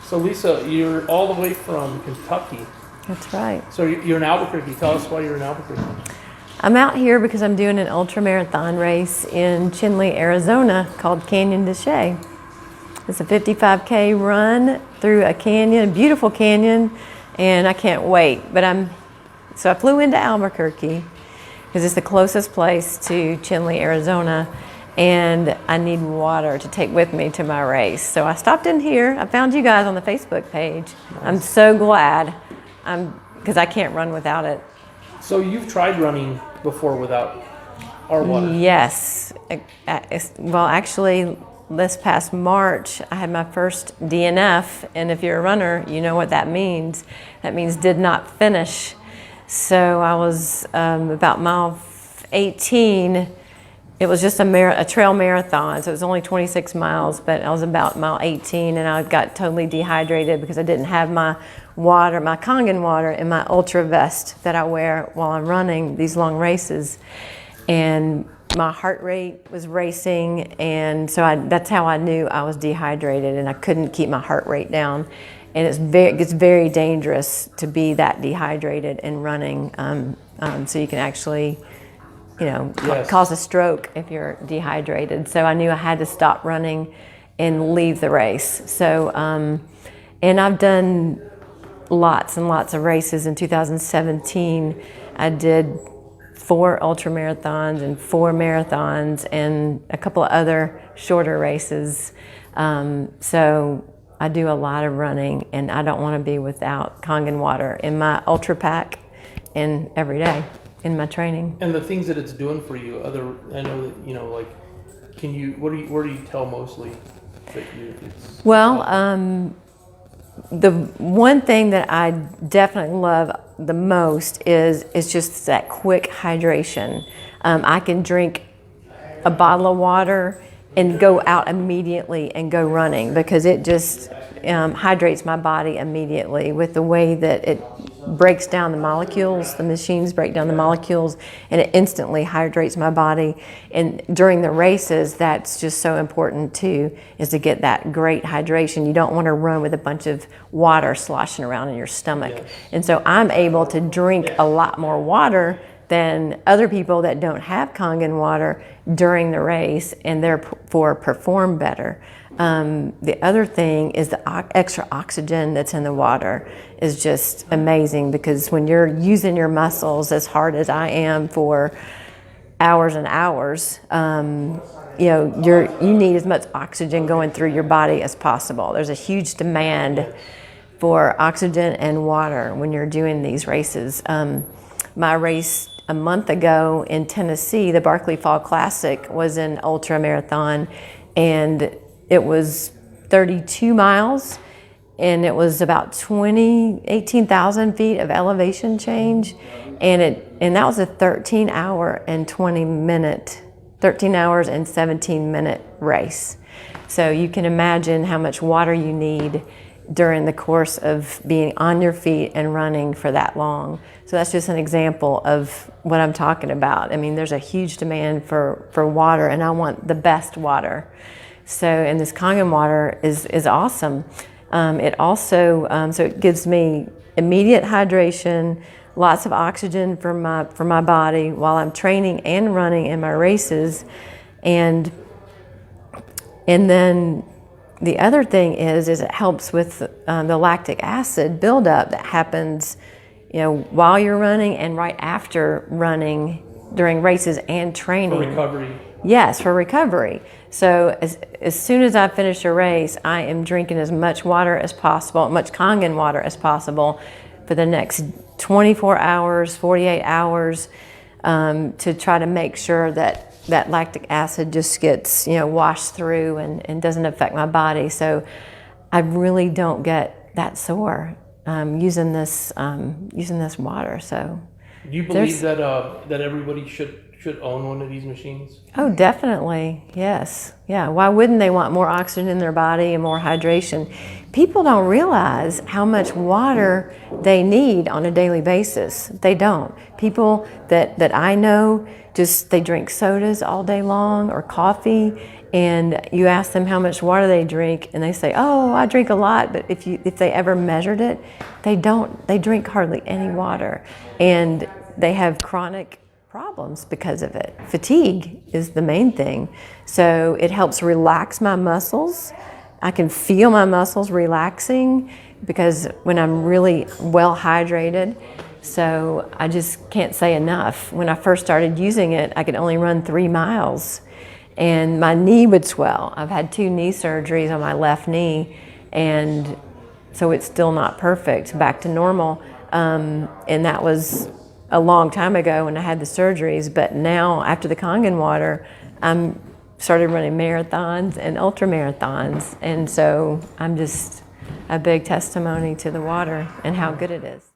So Lisa, you're all the way from Kentucky. That's right. So you're in Albuquerque. Tell us why you're in Albuquerque. I'm out here because I'm doing an ultra marathon race in Chinle, Arizona called Kangen. It's a 55K run through a canyon, a beautiful canyon, and I can't wait. So I flew into Albuquerque because it's the closest place to Chinle, Arizona, and I need water to take with me to my race. So I stopped in here. I found you guys on the Facebook page. Nice. I'm so glad, because I can't run without it. So you've tried running before without our water? Yes. Well, actually, this past March, I had my first DNF, and if you're a runner, you know what that means. That means did not finish. So I was about mile 18. It was just a trail marathon, so it was only 26 miles, but I was about mile 18, and I got totally dehydrated because I didn't have my water, my Kangen water, in my ultra vest that I wear while I'm running these long races. And my heart rate was racing, and so that's how I knew I was dehydrated, and I couldn't keep my heart rate down. And it gets very dangerous to be that dehydrated and running, so you can actually, yes, cause a stroke if you're dehydrated. So I knew I had to stop running and leave the race. So, and I've done lots and lots of races. In 2017, I did 4 ultra marathons and 4 marathons and a couple of other shorter races. So I do a lot of running, and I don't want to be without Kangen water in my ultra pack and every day in my training. And the things that it's doing for you, I know that, like, where do you tell mostly that it's... Well, the one thing that I definitely love the most is just that quick hydration. I can drink a bottle of water and go out immediately and go running because it just hydrates my body immediately with the way that it breaks down the molecules. The machines break down the molecules, and it instantly hydrates my body. And during the races, that's just so important too, is to get that great hydration. You don't want to run with a bunch of water sloshing around in your stomach. Yes. And so I'm able to drink a lot more water than other people that don't have Kangen water during the race, and therefore perform better. The other thing is the extra oxygen that's in the water is just amazing, because when you're using your muscles as hard as I am for hours and hours, you need as much oxygen going through your body as possible. There's a huge demand for oxygen and water when you're doing these races. My race a month ago in Tennessee, the Barkley Fall Classic, was an ultra marathon, and it was 32 miles, and it was about 18,000 feet of elevation change, and that was a 13 hours and 17-minute race. So you can imagine how much water you need during the course of being on your feet and running for that long. So that's just an example of what I'm talking about. I mean, there's a huge demand for water, and I want the best water. So, and this Kangen water is awesome. It also, so it gives me immediate hydration, lots of oxygen for my body while I'm training and running in my races. And then the other thing is it helps with the lactic acid buildup that happens, while you're running and right after running during races and training. For recovery. Yes, for recovery. So as soon as I finish a race, I am drinking as much water as possible, much Kangen water as possible for the next 24 hours, 48 hours, to try to make sure that lactic acid just gets, washed through and doesn't affect my body. So I really don't get that sore using this water. So do you believe that everybody should should own one of these machines? Oh, definitely. Yes. Yeah. Why wouldn't they want more oxygen in their body and more hydration? People don't realize how much water they need on a daily basis. They don't. People that I know, just they drink sodas all day long or coffee, and you ask them how much water they drink, and they say, "Oh, I drink a lot." But if they ever measured it, they don't. They drink hardly any water, and they have chronic problems because of it. Fatigue is the main thing. So it helps relax my muscles. I can feel my muscles relaxing because when I'm really well hydrated. So I just can't say enough. When I first started using it, I could only run 3 miles and my knee would swell. I've had 2 knee surgeries on my left knee, and so it's still not perfect, back to normal. And that was a long time ago when I had the surgeries, but now after the Kangen water, I'm started running marathons and ultra marathons, and so I'm just a big testimony to the water and how good it is.